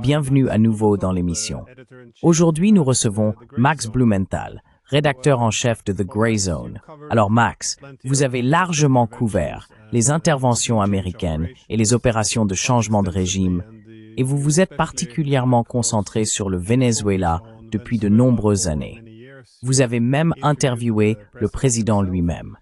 Bienvenue à nouveau dans l'émission. Aujourd'hui, nous recevons Max Blumenthal, rédacteur en chef de The Grey Zone. Alors Max, vous avez largement couvert les interventions américaines et les opérations de changement de régime, et vous vous êtes particulièrement concentré sur le Venezuela depuis de nombreuses années. Vous avez même interviewé le président lui-même.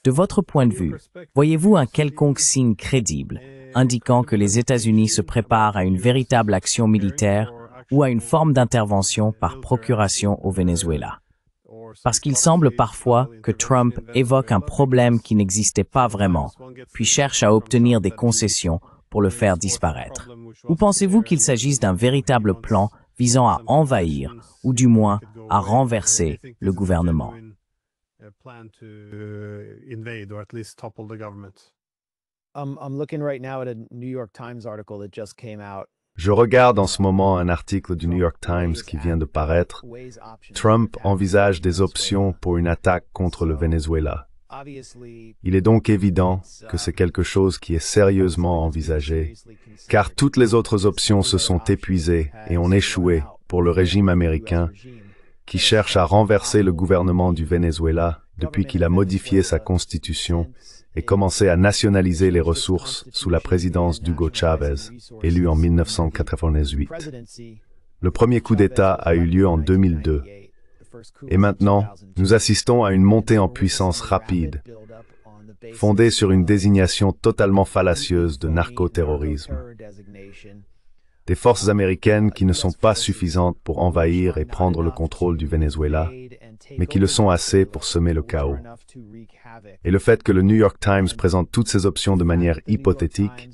De votre point de vue, voyez-vous un quelconque signe crédible indiquant que les États-Unis se préparent à une véritable action militaire ou à une forme d'intervention par procuration au Venezuela? Parce qu'il semble parfois que Trump évoque un problème qui n'existait pas vraiment, puis cherche à obtenir des concessions pour le faire disparaître. Ou pensez-vous qu'il s'agisse d'un véritable plan visant à envahir, ou du moins à renverser, le gouvernement? Plan to invade or at least topple the government. I'm looking right now at a New York Times article that just came out. Je regarde en ce moment un article du New York Times qui vient de paraître. Trump envisage des options pour une attaque contre le Venezuela. Il est donc évident que c'est quelque chose qui est sérieusement envisagé, car toutes les autres options se sont épuisées et ont échoué pour le régime américain, qui cherche à renverser le gouvernement du Venezuela depuis qu'il a modifié sa constitution et commencé à nationaliser les ressources sous la présidence d'Hugo Chavez, élu en 1998. Le premier coup d'État a eu lieu en 2002. Et maintenant, nous assistons à une montée en puissance rapide, fondée sur une désignation totalement fallacieuse de narcoterrorisme. Des forces américaines qui ne sont pas suffisantes pour envahir et prendre le contrôle du Venezuela, mais qui le sont assez pour semer le chaos. Et le fait que le New York Times présente toutes ces options de manière hypothétique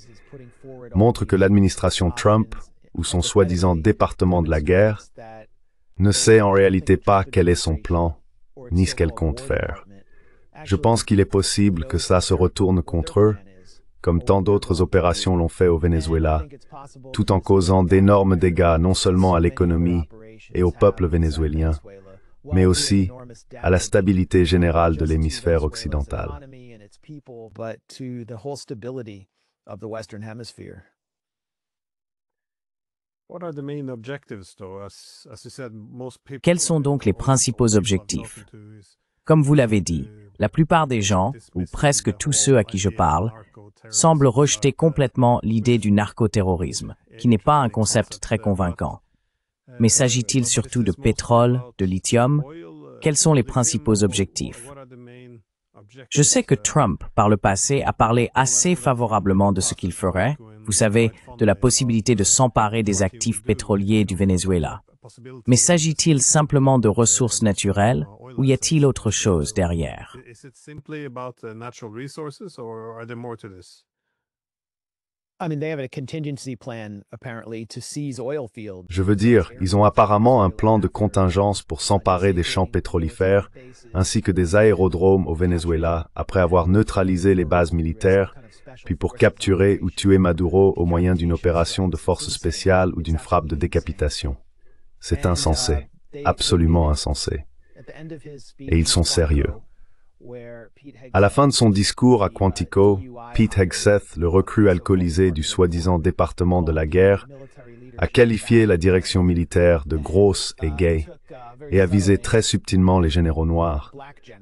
montre que l'administration Trump, ou son soi-disant département de la guerre, ne sait en réalité pas quel est son plan, ni ce qu'elle compte faire. Je pense qu'il est possible que ça se retourne contre eux, comme tant d'autres opérations l'ont fait au Venezuela, tout en causant d'énormes dégâts non seulement à l'économie et au peuple vénézuélien, mais aussi à la stabilité générale de l'hémisphère occidental. Quels sont donc les principaux objectifs? Comme vous l'avez dit, la plupart des gens, ou presque tous ceux à qui je parle, semblent rejeter complètement l'idée du narcoterrorisme, qui n'est pas un concept très convaincant. Mais s'agit-il surtout de pétrole, de lithium? Quels sont les principaux objectifs? Je sais que Trump, par le passé, a parlé assez favorablement de ce qu'il ferait, vous savez, de la possibilité de s'emparer des actifs pétroliers du Venezuela. Mais s'agit-il simplement de ressources naturelles ou y a-t-il autre chose derrière? Je veux dire, ils ont apparemment un plan de contingence pour s'emparer des champs pétrolifères, ainsi que des aérodromes au Venezuela, après avoir neutralisé les bases militaires, puis pour capturer ou tuer Maduro au moyen d'une opération de force spéciale ou d'une frappe de décapitation. C'est insensé, absolument insensé. Et ils sont sérieux. À la fin de son discours à Quantico, Pete Hegseth, le recrue alcoolisé du soi-disant département de la guerre, a qualifié la direction militaire de grosse et gay et a visé très subtilement les généraux noirs,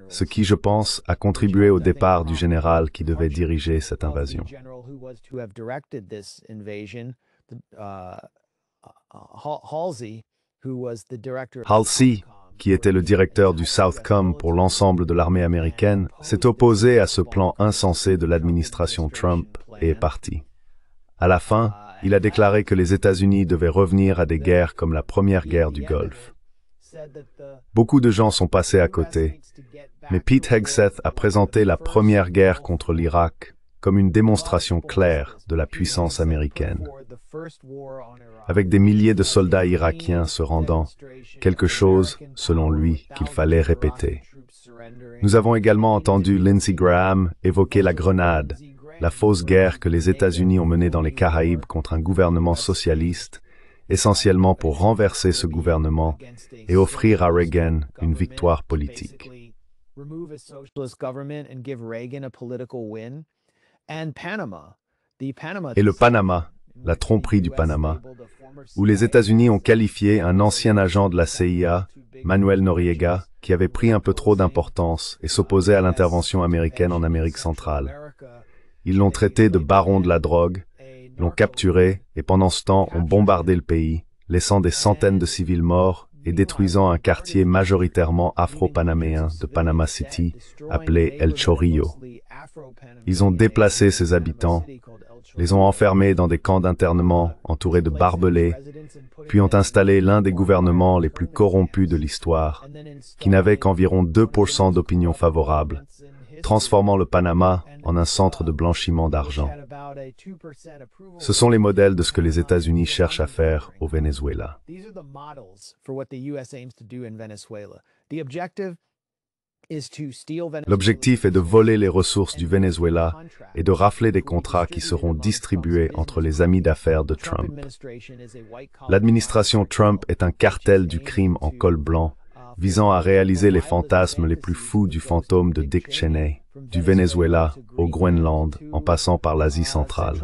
ce qui, je pense, a contribué au départ du général qui devait diriger cette invasion. Halsey, qui était le directeur du Southcom pour l'ensemble de l'armée américaine, s'est opposé à ce plan insensé de l'administration Trump et est parti. À la fin, il a déclaré que les États-Unis devaient revenir à des guerres comme la première guerre du Golfe. Beaucoup de gens sont passés à côté, mais Pete Hegseth a présenté la première guerre contre l'Irak comme une démonstration claire de la puissance américaine. Avec des milliers de soldats irakiens se rendant, quelque chose, selon lui, qu'il fallait répéter. Nous avons également entendu Lindsey Graham évoquer la grenade, la fausse guerre que les États-Unis ont menée dans les Caraïbes contre un gouvernement socialiste, essentiellement pour renverser ce gouvernement et offrir à Reagan une victoire politique. And Panama, Et le Panama, la tromperie du Panama, où les États-Unis ont qualifié un ancien agent de la CIA, Manuel Noriega, qui avait pris un peu trop d'importance et s'opposait à l'intervention américaine en Amérique centrale. Ils l'ont traité de baron de la drogue, l'ont capturé et pendant ce temps ont bombardé le pays, laissant des centaines de civils morts et détruisant un quartier majoritairement afro-panaméen de Panama City, appelé El Chorrillo. Ils ont déplacé ses habitants, les ont enfermés dans des camps d'internement entourés de barbelés, puis ont installé l'un des gouvernements les plus corrompus de l'histoire, qui n'avait qu'environ 2% d'opinion favorable, transformant le Panama en un centre de blanchiment d'argent. Ce sont les modèles de ce que les États-Unis cherchent à faire au Venezuela. L'objectif est de voler les ressources du Venezuela et de rafler des contrats qui seront distribués entre les amis d'affaires de Trump. L'administration Trump est un cartel du crime en col blanc, visant à réaliser les fantasmes les plus fous du fantôme de Dick Cheney, du Venezuela au Groenland, en passant par l'Asie centrale.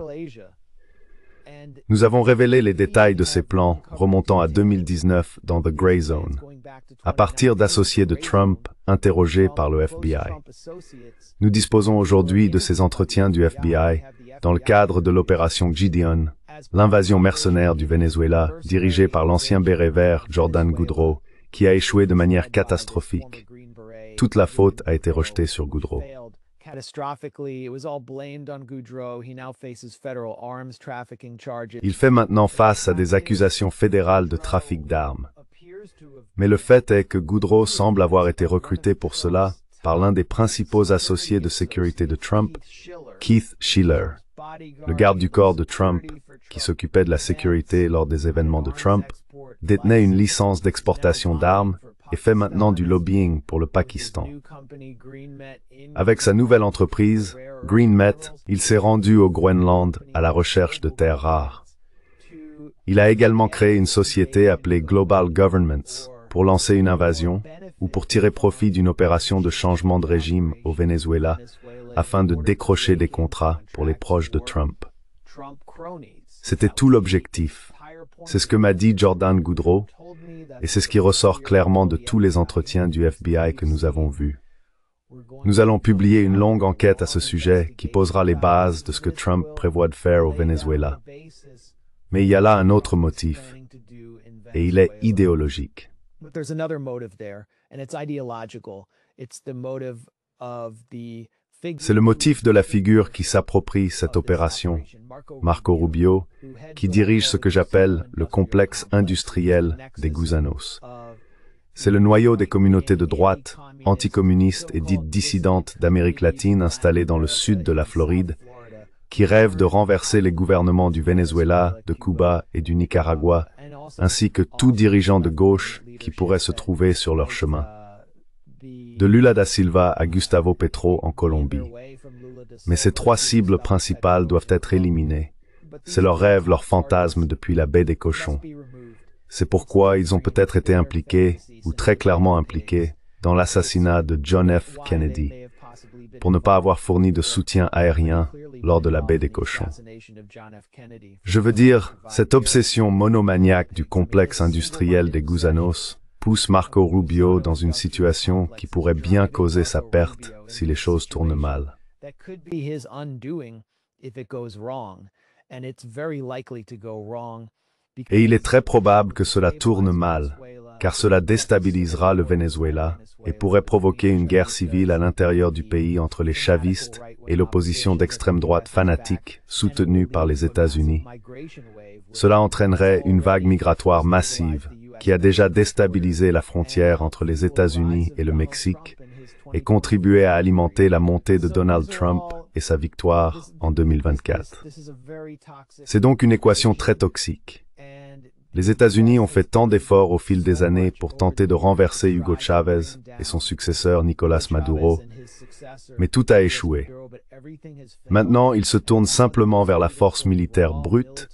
Nous avons révélé les détails de ces plans remontant à 2019 dans The Grey Zone, à partir d'associés de Trump interrogés par le FBI. Nous disposons aujourd'hui de ces entretiens du FBI dans le cadre de l'opération Gideon, l'invasion mercenaire du Venezuela dirigée par l'ancien béret vert Jordan Goudreau, qui a échoué de manière catastrophique. Toute la faute a été rejetée sur Goudreau. Il fait maintenant face à des accusations fédérales de trafic d'armes. Mais le fait est que Goudreau semble avoir été recruté pour cela par l'un des principaux associés de sécurité de Trump, Keith Schiller, le garde du corps de Trump, qui s'occupait de la sécurité lors des événements de Trump, détenait une licence d'exportation d'armes et fait maintenant du lobbying pour le Pakistan. Avec sa nouvelle entreprise, GreenMet, il s'est rendu au Groenland à la recherche de terres rares. Il a également créé une société appelée Global Governments pour lancer une invasion ou pour tirer profit d'une opération de changement de régime au Venezuela afin de décrocher des contrats pour les proches de Trump. C'était tout l'objectif. C'est ce que m'a dit Jordan Goudreau, et c'est ce qui ressort clairement de tous les entretiens du FBI que nous avons vus. Nous allons publier une longue enquête à ce sujet qui posera les bases de ce que Trump prévoit de faire au Venezuela. Mais il y a là un autre motif, et il est idéologique. C'est le motif de la figure qui s'approprie cette opération, Marco Rubio, qui dirige ce que j'appelle le complexe industriel des Gusanos. C'est le noyau des communautés de droite, anticommunistes et dites dissidentes d'Amérique latine installées dans le sud de la Floride, qui rêvent de renverser les gouvernements du Venezuela, de Cuba et du Nicaragua, ainsi que tout dirigeant de gauche qui pourrait se trouver sur leur chemin. De Lula da Silva à Gustavo Petro en Colombie. Mais ces trois cibles principales doivent être éliminées. C'est leur rêve, leur fantasme depuis la baie des Cochons. C'est pourquoi ils ont peut-être été impliqués, ou très clairement impliqués, dans l'assassinat de John F. Kennedy, pour ne pas avoir fourni de soutien aérien lors de la baie des Cochons. Je veux dire, cette obsession monomaniaque du complexe industriel des Gusanos pousse Marco Rubio dans une situation qui pourrait bien causer sa perte si les choses tournent mal. Et il est très probable que cela tourne mal, car cela déstabilisera le Venezuela et pourrait provoquer une guerre civile à l'intérieur du pays entre les chavistes et l'opposition d'extrême droite fanatique soutenue par les États-Unis. Cela entraînerait une vague migratoire massive qui a déjà déstabilisé la frontière entre les États-Unis et le Mexique et contribué à alimenter la montée de Donald Trump et sa victoire en 2024. C'est donc une équation très toxique. Les États-Unis ont fait tant d'efforts au fil des années pour tenter de renverser Hugo Chavez et son successeur Nicolás Maduro, mais tout a échoué. Maintenant, ils se tournent simplement vers la force militaire brute,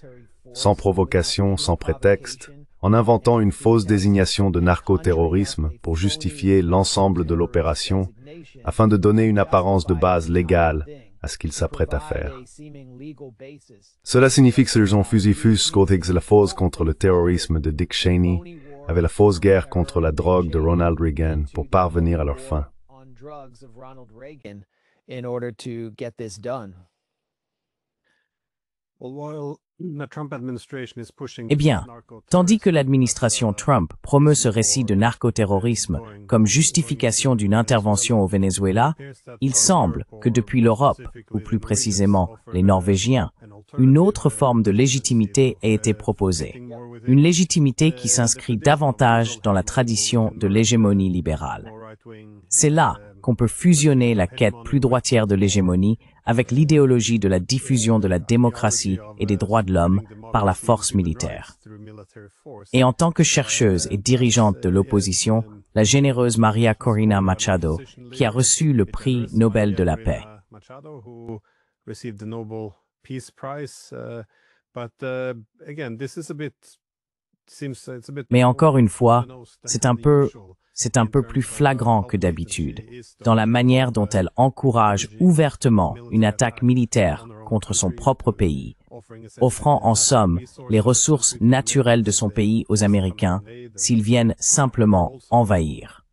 sans provocation, sans prétexte, en inventant une fausse désignation de narcoterrorisme pour justifier l'ensemble de l'opération, afin de donner une apparence de base légale à ce qu'ils s'apprêtent à faire. Cela signifie que ces fusifus contre la fausse contre le terrorisme de Dick Cheney avaient la fausse guerre contre la drogue de Ronald Reagan pour parvenir à leur fin. Eh bien, tandis que l'administration Trump promeut ce récit de narcoterrorisme comme justification d'une intervention au Venezuela, il semble que depuis l'Europe, ou plus précisément les Norvégiens, une autre forme de légitimité a été proposée. Une légitimité qui s'inscrit davantage dans la tradition de l'hégémonie libérale. C'est là qu'on peut fusionner la quête plus droitière de l'hégémonie avec l'idéologie de la diffusion de la démocratie et des droits de l'homme par la force militaire. Et en tant que chercheuse et dirigeante de l'opposition, la généreuse Maria Corina Machado, qui a reçu le prix Nobel de la paix. Mais encore une fois, c'est un peu plus flagrant que d'habitude, dans la manière dont elle encourage ouvertement une attaque militaire contre son propre pays, offrant en somme les ressources naturelles de son pays aux Américains s'ils viennent simplement envahir.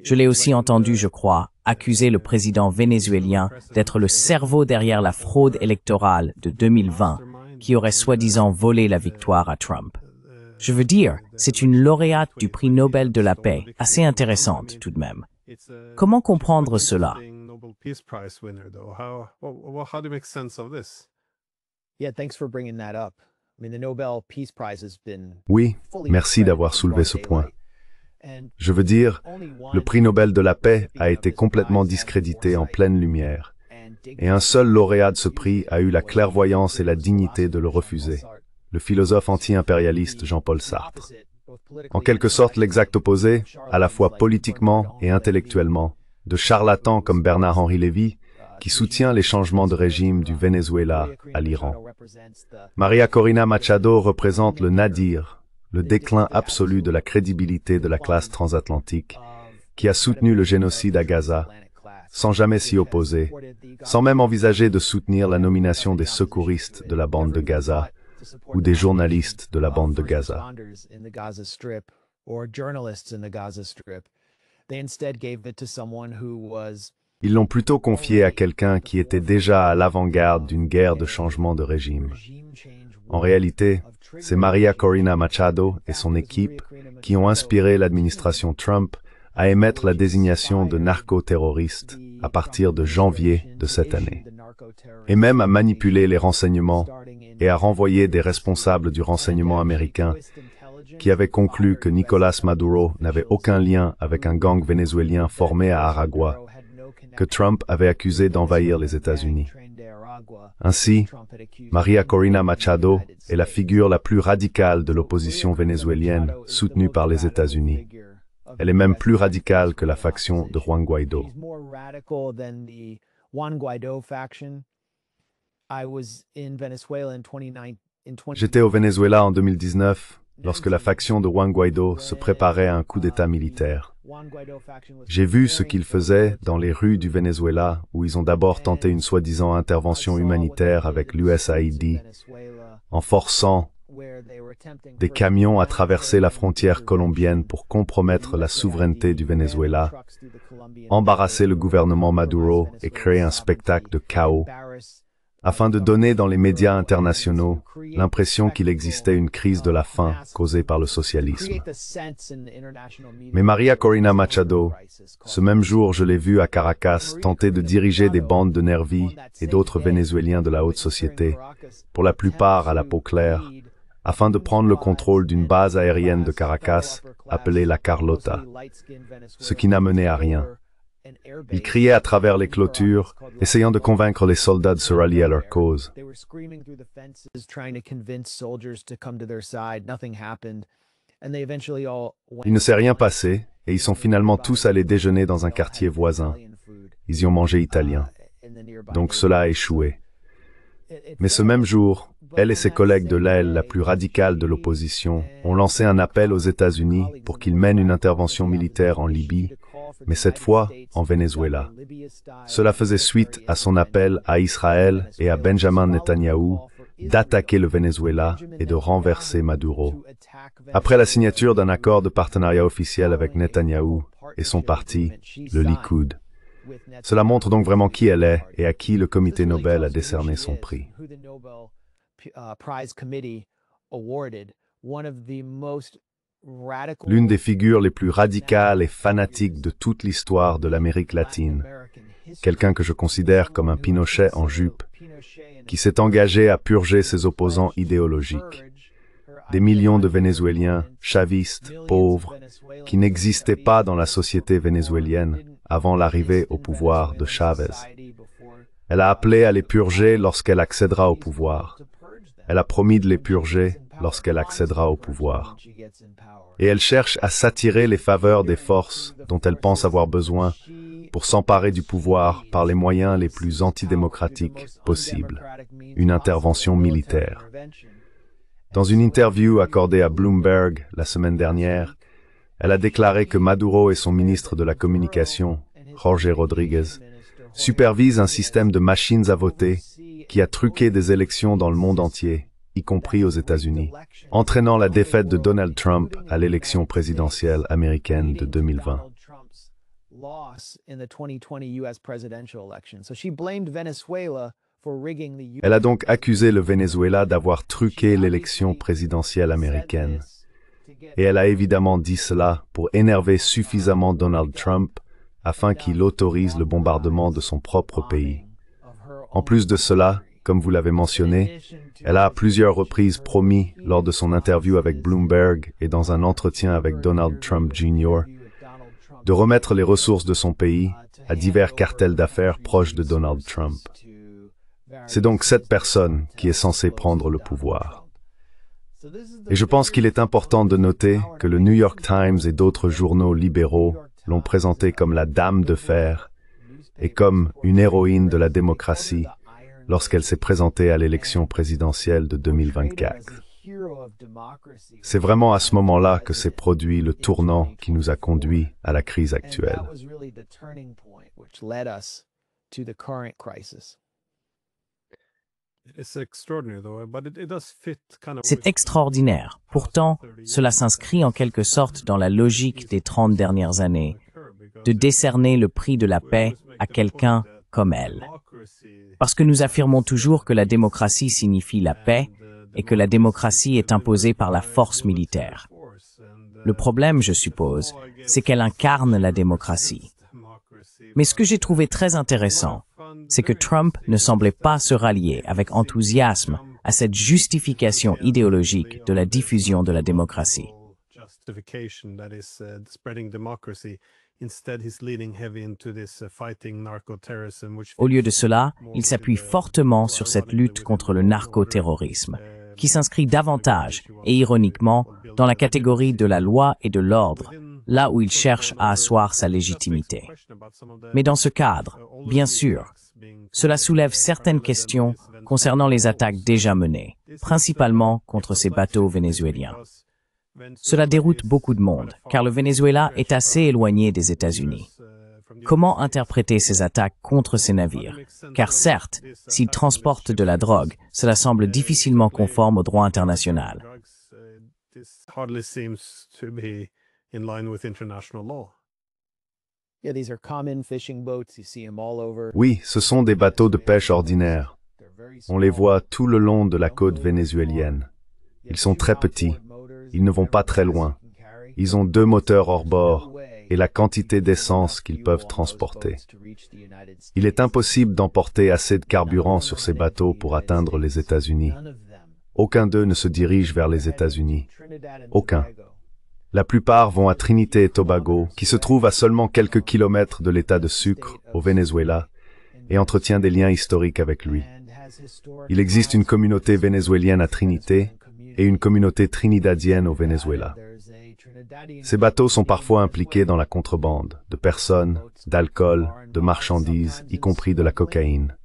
Je l'ai aussi entendu, je crois, accuser le président vénézuélien d'être le cerveau derrière la fraude électorale de 2020 qui aurait soi-disant volé la victoire à Trump. Je veux dire, c'est une lauréate du prix Nobel de la paix, assez intéressante tout de même. Comment comprendre cela? Oui, merci d'avoir soulevé ce point. Je veux dire, le prix Nobel de la paix a été complètement discrédité en pleine lumière, et un seul lauréat de ce prix a eu la clairvoyance et la dignité de le refuser. Le philosophe anti-impérialiste Jean-Paul Sartre. En quelque sorte l'exact opposé, à la fois politiquement et intellectuellement, de charlatans comme Bernard-Henri Lévy, qui soutient les changements de régime du Venezuela à l'Iran. Maria Corina Machado représente le nadir, le déclin absolu de la crédibilité de la classe transatlantique, qui a soutenu le génocide à Gaza, sans jamais s'y opposer, sans même envisager de soutenir la nomination des secouristes de la bande de Gaza, ou des journalistes de la bande de Gaza. Ils l'ont plutôt confié à quelqu'un qui était déjà à l'avant-garde d'une guerre de changement de régime. En réalité, c'est Maria Corina Machado et son équipe qui ont inspiré l'administration Trump à émettre la désignation de narco-terroriste à partir de janvier de cette année, et même à manipuler les renseignements et à renvoyer des responsables du renseignement américain qui avaient conclu que Nicolás Maduro n'avait aucun lien avec un gang vénézuélien formé à Aragua, que Trump avait accusé d'envahir les États-Unis. Ainsi, Maria Corina Machado est la figure la plus radicale de l'opposition vénézuélienne soutenue par les États-Unis. Elle est même plus radicale que la faction de Juan Guaidó. J'étais au Venezuela en 2019, lorsque la faction de Juan Guaidó se préparait à un coup d'État militaire. J'ai vu ce qu'ils faisaient dans les rues du Venezuela, où ils ont d'abord tenté une soi-disant intervention humanitaire avec l'USAID, en forçant des camions à traverser la frontière colombienne pour compromettre la souveraineté du Venezuela, embarrasser le gouvernement Maduro et créer un spectacle de chaos, afin de donner dans les médias internationaux l'impression qu'il existait une crise de la faim causée par le socialisme. Mais Maria Corina Machado, ce même jour je l'ai vue à Caracas tenter de diriger des bandes de nervis et d'autres Vénézuéliens de la haute société, pour la plupart à la peau claire, afin de prendre le contrôle d'une base aérienne de Caracas appelée la Carlota, ce qui n'a mené à rien. Ils criaient à travers les clôtures, essayant de convaincre les soldats de se rallier à leur cause. Il ne s'est rien passé, et ils sont finalement tous allés déjeuner dans un quartier voisin. Ils y ont mangé italien. Donc cela a échoué. Mais ce même jour, elle et ses collègues de l'aile la plus radicale de l'opposition ont lancé un appel aux États-Unis pour qu'ils mènent une intervention militaire en Libye, mais cette fois en Venezuela. Cela faisait suite à son appel à Israël et à Benjamin Netanyahou d'attaquer le Venezuela et de renverser Maduro. Après la signature d'un accord de partenariat officiel avec Netanyahou et son parti, le Likoud. Cela montre donc vraiment qui elle est et à qui le comité Nobel a décerné son prix. L'une des figures les plus radicales et fanatiques de toute l'histoire de l'Amérique latine, quelqu'un que je considère comme un Pinochet en jupe, qui s'est engagé à purger ses opposants idéologiques. Des millions de Vénézuéliens, chavistes, pauvres, qui n'existaient pas dans la société vénézuélienne avant l'arrivée au pouvoir de Chavez. Elle a appelé à les purger lorsqu'elle accédera au pouvoir. Elle a promis de les purger lorsqu'elle accédera au pouvoir. Et elle cherche à s'attirer les faveurs des forces dont elle pense avoir besoin pour s'emparer du pouvoir par les moyens les plus antidémocratiques possibles, une intervention militaire. Dans une interview accordée à Bloomberg la semaine dernière, elle a déclaré que Maduro et son ministre de la Communication, Jorge Rodríguez, supervisent un système de machines à voter qui a truqué des élections dans le monde entier, y compris aux États-Unis, entraînant la défaite de Donald Trump à l'élection présidentielle américaine de 2020. Elle a donc accusé le Venezuela d'avoir truqué l'élection présidentielle américaine. Et elle a évidemment dit cela pour énerver suffisamment Donald Trump afin qu'il autorise le bombardement de son propre pays. En plus de cela, comme vous l'avez mentionné, elle a à plusieurs reprises promis lors de son interview avec Bloomberg et dans un entretien avec Donald Trump Jr. de remettre les ressources de son pays à divers cartels d'affaires proches de Donald Trump. C'est donc cette personne qui est censée prendre le pouvoir. Et je pense qu'il est important de noter que le New York Times et d'autres journaux libéraux l'ont présentée comme la Dame de Fer et comme une héroïne de la démocratie lorsqu'elle s'est présentée à l'élection présidentielle de 2024. C'est vraiment à ce moment-là que s'est produit le tournant qui nous a conduits à la crise actuelle. C'est extraordinaire. Pourtant, cela s'inscrit en quelque sorte dans la logique des 30 dernières années, de décerner le prix de la paix à quelqu'un comme elle. Parce que nous affirmons toujours que la démocratie signifie la paix et que la démocratie est imposée par la force militaire. Le problème, je suppose, c'est qu'elle incarne la démocratie. Mais ce que j'ai trouvé très intéressant, c'est que Trump ne semblait pas se rallier avec enthousiasme à cette justification idéologique de la diffusion de la démocratie. Au lieu de cela, il s'appuie fortement sur cette lutte contre le narcoterrorisme, qui s'inscrit davantage, et ironiquement, dans la catégorie de la loi et de l'ordre, là où il cherche à asseoir sa légitimité. Mais dans ce cadre, bien sûr, cela soulève certaines questions concernant les attaques déjà menées, principalement contre ces bateaux vénézuéliens. Cela déroute beaucoup de monde, car le Venezuela est assez éloigné des États-Unis. Comment interpréter ces attaques contre ces navires? Car certes, s'ils transportent de la drogue, cela semble difficilement conforme au droit international. Oui, ce sont des bateaux de pêche ordinaires. On les voit tout le long de la côte vénézuélienne. Ils sont très petits. Ils ne vont pas très loin. Ils ont 2 moteurs hors bord et la quantité d'essence qu'ils peuvent transporter. Il est impossible d'emporter assez de carburant sur ces bateaux pour atteindre les États-Unis. Aucun d'eux ne se dirige vers les États-Unis. Aucun. La plupart vont à Trinité et Tobago, qui se trouve à seulement quelques kilomètres de l'État de Sucre, au Venezuela, et entretient des liens historiques avec lui. Il existe une communauté vénézuélienne à Trinité et une communauté trinidadienne au Venezuela. Ces bateaux sont parfois impliqués dans la contrebande de personnes, d'alcool, de marchandises, y compris de la cocaïne.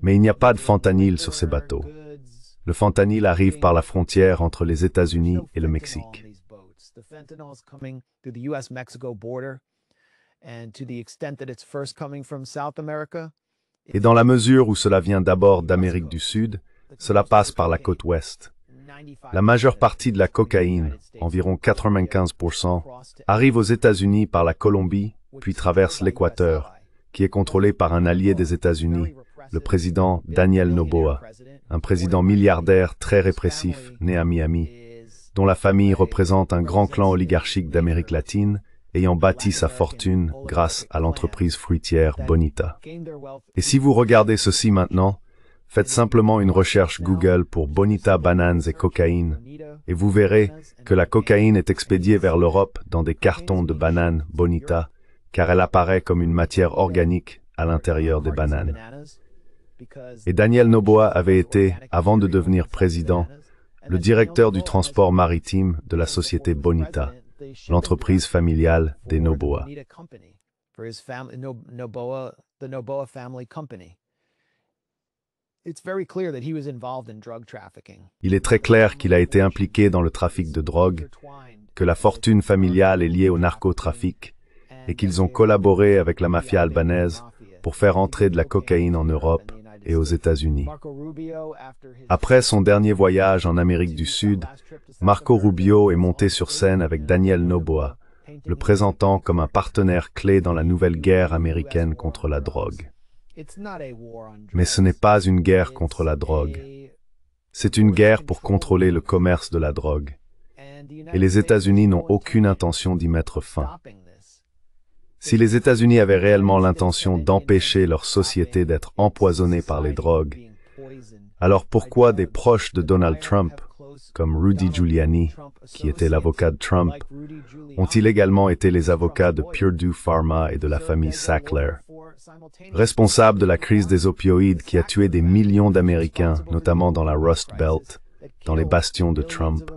Mais il n'y a pas de fentanyl sur ces bateaux. Le fentanyl arrive par la frontière entre les États-Unis et le Mexique. Et dans la mesure où cela vient d'abord d'Amérique du Sud, cela passe par la côte ouest. La majeure partie de la cocaïne, environ 95%, arrive aux États-Unis par la Colombie, puis traverse l'Équateur, qui est contrôlé par un allié des États-Unis, le président Daniel Noboa, un président milliardaire très répressif, né à Miami, dont la famille représente un grand clan oligarchique d'Amérique latine, ayant bâti sa fortune grâce à l'entreprise fruitière Bonita. Et si vous regardez ceci maintenant, faites simplement une recherche Google pour Bonita bananes et cocaïne, et vous verrez que la cocaïne est expédiée vers l'Europe dans des cartons de bananes Bonita, car elle apparaît comme une matière organique à l'intérieur des bananes. Et Daniel Noboa avait été, avant de devenir président, le directeur du transport maritime de la société Bonita, l'entreprise familiale des Noboa. Il est très clair qu'il a été impliqué dans le trafic de drogue, que la fortune familiale est liée au narcotrafic, et qu'ils ont collaboré avec la mafia albanaise pour faire entrer de la cocaïne en Europe et aux États-Unis. Après son dernier voyage en Amérique du Sud, Marco Rubio est monté sur scène avec Daniel Noboa, le présentant comme un partenaire clé dans la nouvelle guerre américaine contre la drogue. Mais ce n'est pas une guerre contre la drogue. C'est une guerre pour contrôler le commerce de la drogue. Et les États-Unis n'ont aucune intention d'y mettre fin. Si les États-Unis avaient réellement l'intention d'empêcher leur société d'être empoisonnée par les drogues, alors pourquoi des proches de Donald Trump, comme Rudy Giuliani, qui était l'avocat de Trump, ont-ils également été les avocats de Purdue Pharma et de la famille Sackler, responsables de la crise des opioïdes qui a tué des millions d'Américains, notamment dans la Rust Belt, dans les bastions de Trump?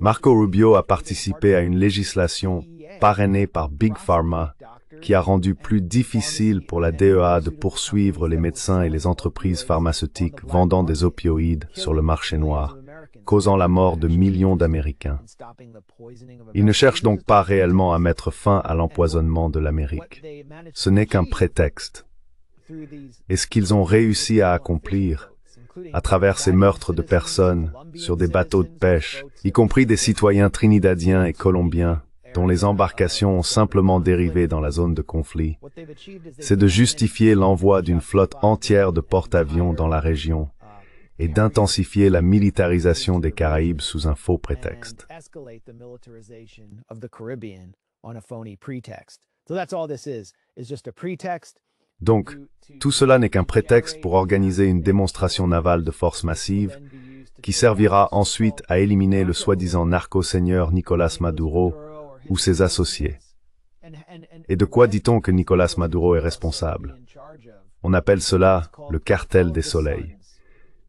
Marco Rubio a participé à une législation parrainée par Big Pharma qui a rendu plus difficile pour la DEA de poursuivre les médecins et les entreprises pharmaceutiques vendant des opioïdes sur le marché noir, causant la mort de millions d'Américains. Ils ne cherchent donc pas réellement à mettre fin à l'empoisonnement de l'Amérique. Ce n'est qu'un prétexte. Et ce qu'ils ont réussi à accomplir, à travers ces meurtres de personnes sur des bateaux de pêche, y compris des citoyens trinidadiens et colombiens, dont les embarcations ont simplement dérivé dans la zone de conflit, c'est de justifier l'envoi d'une flotte entière de porte-avions dans la région et d'intensifier la militarisation des Caraïbes sous un faux prétexte. Donc, tout cela n'est qu'un prétexte pour organiser une démonstration navale de force massive qui servira ensuite à éliminer le soi-disant narco-seigneur Nicolás Maduro ou ses associés. Et de quoi dit-on que Nicolás Maduro est responsable? On appelle cela le cartel des soleils.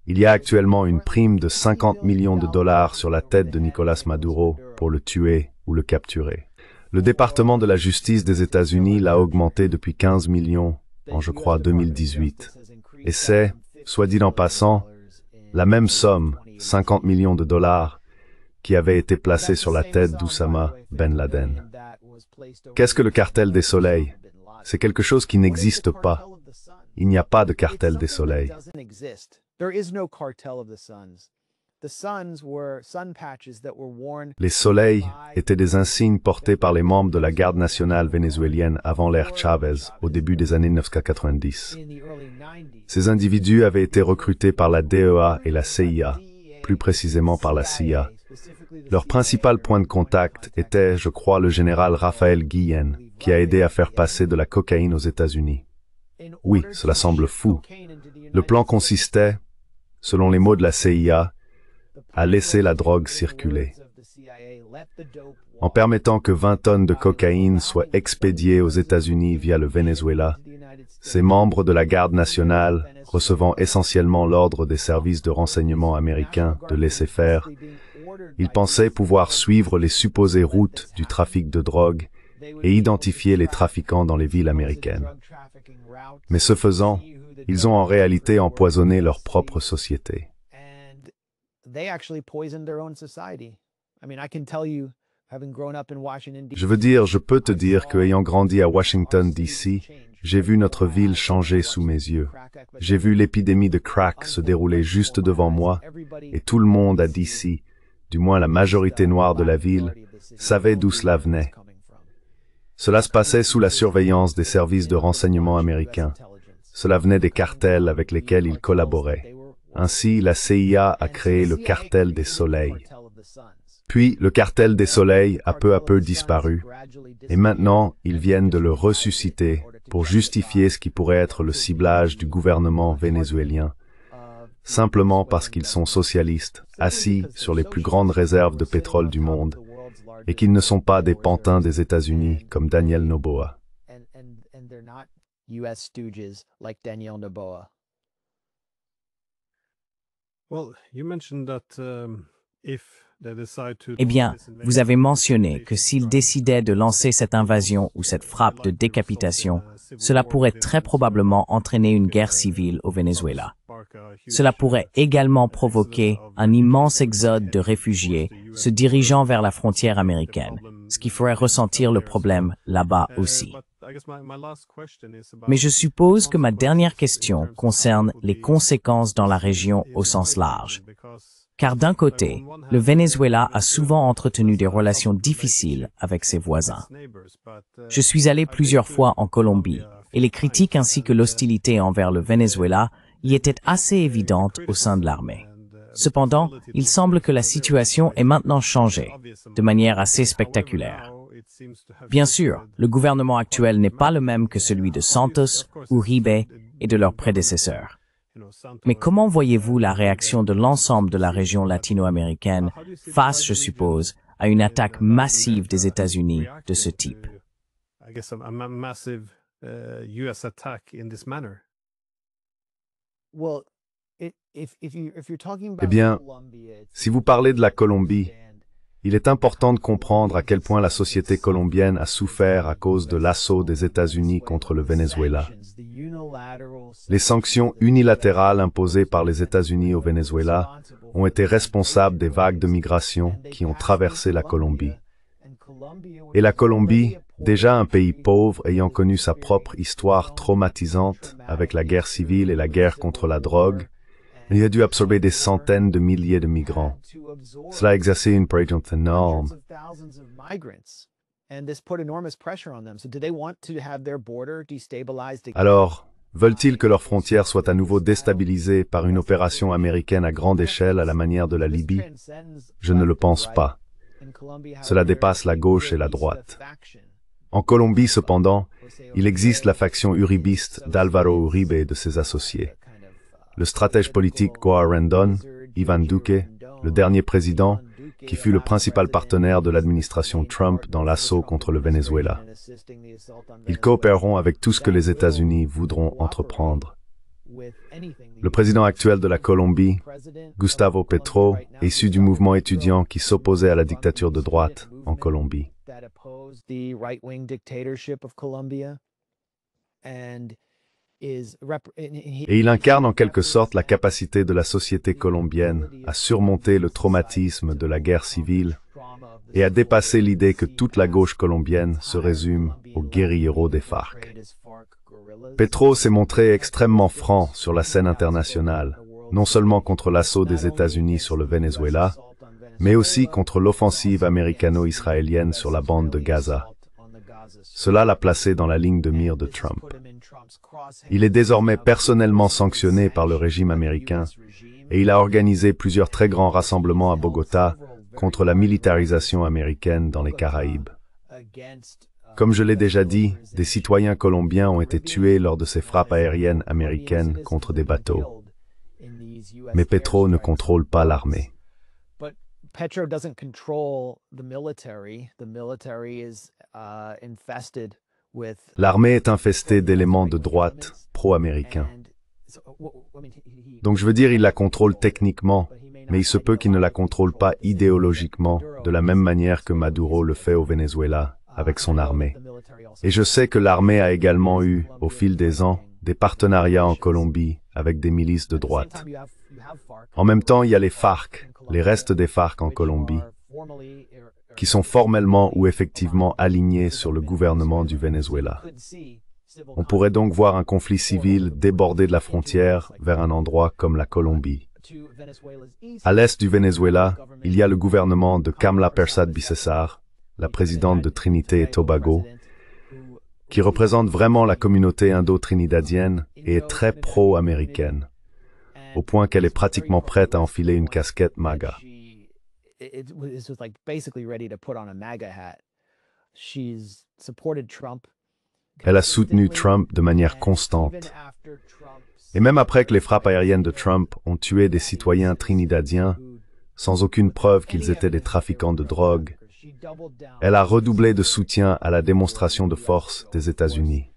Il y a actuellement une prime de 50 millions de dollars sur la tête de Nicolás Maduro pour le tuer ou le capturer. Le département de la justice des États-Unis l'a augmenté depuis 15 millions en, je crois, 2018. Et c'est, soit dit en passant, la même somme, 50 millions de dollars, qui avait été placée sur la tête d'Oussama Ben Laden. Qu'est-ce que le cartel des soleils? C'est quelque chose qui n'existe pas. Il n'y a pas de cartel des soleils. Les soleils étaient des insignes portés par les membres de la garde nationale vénézuélienne avant l'ère Chavez, au début des années 1990. Ces individus avaient été recrutés par la DEA et la CIA, plus précisément par la CIA. Leur principal point de contact était, je crois, le général Rafael Guillen, qui a aidé à faire passer de la cocaïne aux États-Unis. Oui, cela semble fou. Le plan consistait, selon les mots de la CIA, à laisser la drogue circuler. En permettant que 20 tonnes de cocaïne soient expédiées aux États-Unis via le Venezuela, ces membres de la garde nationale, recevant essentiellement l'ordre des services de renseignement américains de laisser faire, ils pensaient pouvoir suivre les supposées routes du trafic de drogue et identifier les trafiquants dans les villes américaines. Mais ce faisant, ils ont en réalité empoisonné leur propre société. they actually poisoned their own society. I mean, I can tell you, having grown up in Washington, D.C. Je peux te dire que ayant grandi à Washington, D.C., j'ai vu notre ville changer sous mes yeux. J'ai vu l'épidémie de crack se dérouler juste devant moi, et tout le monde à D.C., du moins la majorité noire de la ville, savait d'où cela venait. Cela se passait sous la surveillance des services de renseignement américains. Cela venait des cartels avec lesquels ils collaboraient. Ainsi, la CIA a créé le cartel des soleils. Puis, le cartel des soleils a peu à peu disparu, et maintenant, ils viennent de le ressusciter pour justifier ce qui pourrait être le ciblage du gouvernement vénézuélien, simplement parce qu'ils sont socialistes, assis sur les plus grandes réserves de pétrole du monde, et qu'ils ne sont pas des pantins des États-Unis comme Daniel Noboa. US stooges like Daniel Noboa. Well, you mentioned that if they decide to Eh bien, vous avez mentionné que s'ils décidaient de lancer cette invasion ou cette frappe de décapitation, cela pourrait très probablement entraîner une guerre civile au Venezuela. Cela pourrait également provoquer un immense exode de réfugiés se dirigeant vers la frontière américaine, ce qui ferait ressentir le problème là-bas aussi. Mais je suppose que ma dernière question concerne les conséquences dans la région au sens large. Car d'un côté, le Venezuela a souvent entretenu des relations difficiles avec ses voisins. Je suis allé plusieurs fois en Colombie, et les critiques ainsi que l'hostilité envers le Venezuela y étaient assez évidentes au sein de l'armée. Cependant, il semble que la situation ait maintenant changé, de manière assez spectaculaire. Bien sûr, le gouvernement actuel n'est pas le même que celui de Santos, Uribe et de leurs prédécesseurs. Mais comment voyez-vous la réaction de l'ensemble de la région latino-américaine face, je suppose, à une attaque massive des États-Unis de ce type? Eh bien, si vous parlez de la Colombie, il est important de comprendre à quel point la société colombienne a souffert à cause de l'assaut des États-Unis contre le Venezuela. Les sanctions unilatérales imposées par les États-Unis au Venezuela ont été responsables des vagues de migration qui ont traversé la Colombie. Et la Colombie, déjà un pays pauvre ayant connu sa propre histoire traumatisante avec la guerre civile et la guerre contre la drogue, il a dû absorber des centaines de milliers de migrants. Cela a exercé une pression énorme. Alors, veulent-ils que leurs frontières soient à nouveau déstabilisées par une opération américaine à grande échelle à la manière de la Libye? Je ne le pense pas. Cela dépasse la gauche et la droite. En Colombie, cependant, il existe la faction uribiste d'Álvaro Uribe et de ses associés. Le stratège politique Joao Rendón, Iván Duque, le dernier président, qui fut le principal partenaire de l'administration Trump dans l'assaut contre le Venezuela. Ils coopéreront avec tout ce que les États-Unis voudront entreprendre. Le président actuel de la Colombie, Gustavo Petro, est issu du mouvement étudiant qui s'opposait à la dictature de droite en Colombie. Et il incarne en quelque sorte la capacité de la société colombienne à surmonter le traumatisme de la guerre civile et à dépasser l'idée que toute la gauche colombienne se résume aux guérilleros des FARC. Petro s'est montré extrêmement franc sur la scène internationale, non seulement contre l'assaut des États-Unis sur le Venezuela, mais aussi contre l'offensive américano-israélienne sur la bande de Gaza. Cela l'a placé dans la ligne de mire de Trump. Il est désormais personnellement sanctionné par le régime américain et il a organisé plusieurs très grands rassemblements à Bogota contre la militarisation américaine dans les Caraïbes. Comme je l'ai déjà dit, des citoyens colombiens ont été tués lors de ces frappes aériennes américaines contre des bateaux. Mais Petro ne contrôle pas l'armée. Petro doesn't control the military. The military is infested with. L'armée est infestée d'éléments de droite pro-américains. Donc je veux dire, il la contrôle techniquement, mais il se peut qu'il ne la contrôle pas idéologiquement, de la même manière que Maduro le fait au Venezuela, avec son armée. Et je sais que l'armée a également eu, au fil des ans, des partenariats en Colombie avec des milices de droite. En même temps, il y a les FARC, les restes des FARC en Colombie, qui sont formellement ou effectivement alignés sur le gouvernement du Venezuela. On pourrait donc voir un conflit civil déborder de la frontière vers un endroit comme la Colombie. À l'est du Venezuela, il y a le gouvernement de Kamla Persad-Bissessar, la présidente de Trinité et Tobago, qui représente vraiment la communauté indo-trinidadienne et est très pro-américaine, au point qu'elle est pratiquement prête à enfiler une casquette MAGA. Elle a soutenu Trump de manière constante. Et même après que les frappes aériennes de Trump ont tué des citoyens trinidadiens, sans aucune preuve qu'ils étaient des trafiquants de drogue, elle a redoublé de soutien à la démonstration de force des États-Unis.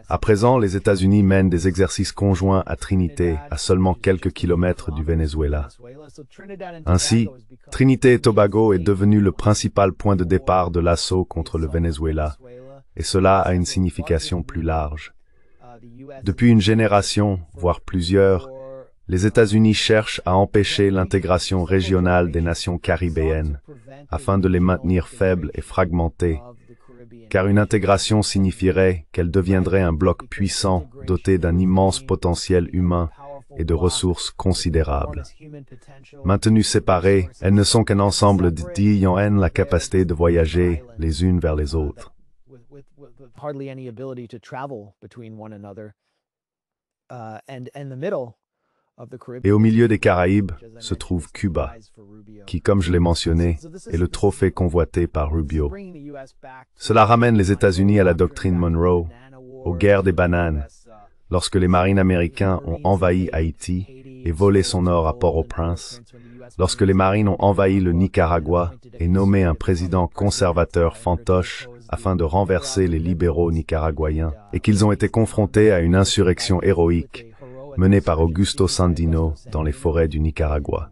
À présent, les États-Unis mènent des exercices conjoints à Trinité, à seulement quelques kilomètres du Venezuela. Ainsi, Trinité et Tobago est devenu le principal point de départ de l'assaut contre le Venezuela, et cela a une signification plus large. Depuis une génération, voire plusieurs, les États-Unis cherchent à empêcher l'intégration régionale des nations caribéennes, afin de les maintenir faibles et fragmentées, car une intégration signifierait qu'elles deviendraient un bloc puissant, doté d'un immense potentiel humain et de ressources considérables. Maintenues séparées, elles ne sont qu'un ensemble d'îles ayant la capacité de voyager les unes vers les autres. Et au milieu des Caraïbes se trouve Cuba, qui, comme je l'ai mentionné, est le trophée convoité par Rubio. Cela ramène les États-Unis à la doctrine Monroe, aux guerres des bananes, lorsque les marines américains ont envahi Haïti et volé son or à Port-au-Prince, lorsque les marines ont envahi le Nicaragua et nommé un président conservateur fantoche afin de renverser les libéraux nicaraguayens, et qu'ils ont été confrontés à une insurrection héroïque menée par Augusto Sandino dans les forêts du Nicaragua.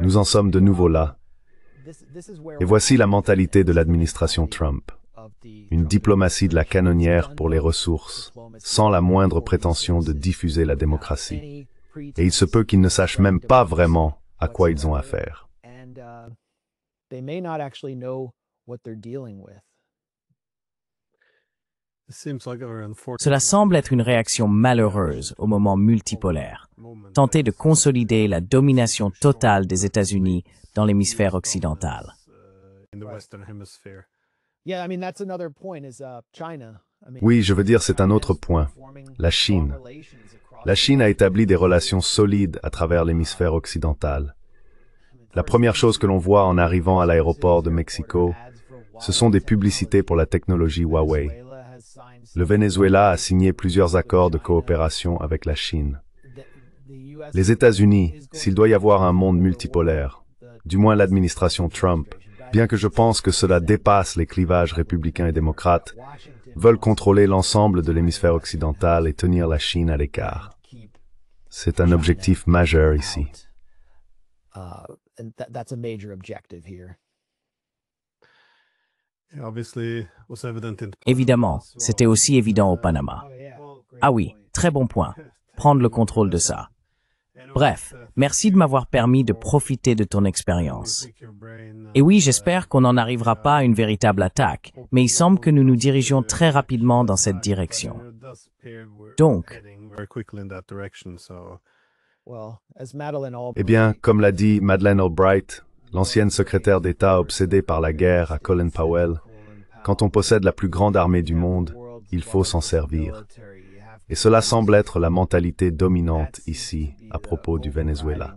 Nous en sommes de nouveau là. Et voici la mentalité de l'administration Trump. Une diplomatie de la canonnière pour les ressources, sans la moindre prétention de diffuser la démocratie. Et il se peut qu'ils ne sachent même pas vraiment à quoi ils ont affaire. Cela semble être une réaction malheureuse au moment multipolaire, tenter de consolider la domination totale des États-Unis dans l'hémisphère occidental. Oui, je veux dire, c'est un autre point. La Chine. La Chine a établi des relations solides à travers l'hémisphère occidental. La première chose que l'on voit en arrivant à l'aéroport de Mexico, ce sont des publicités pour la technologie Huawei. Le Venezuela a signé plusieurs accords de coopération avec la Chine. Les États-Unis, s'il doit y avoir un monde multipolaire, du moins l'administration Trump, bien que je pense que cela dépasse les clivages républicains et démocrates, veulent contrôler l'ensemble de l'hémisphère occidental et tenir la Chine à l'écart. C'est un objectif majeur ici. Évidemment, c'était aussi évident au Panama. Ah oui, très bon point. Prendre le contrôle de ça. Bref, merci de m'avoir permis de profiter de ton expérience. Et oui, j'espère qu'on n'en arrivera pas à une véritable attaque, mais il semble que nous nous dirigeons très rapidement dans cette direction. Donc, eh bien, comme l'a dit Madeleine Albright, l'ancienne secrétaire d'État obsédée par la guerre à Colin Powell, quand on possède la plus grande armée du monde, il faut s'en servir. Et cela semble être la mentalité dominante ici à propos du Venezuela.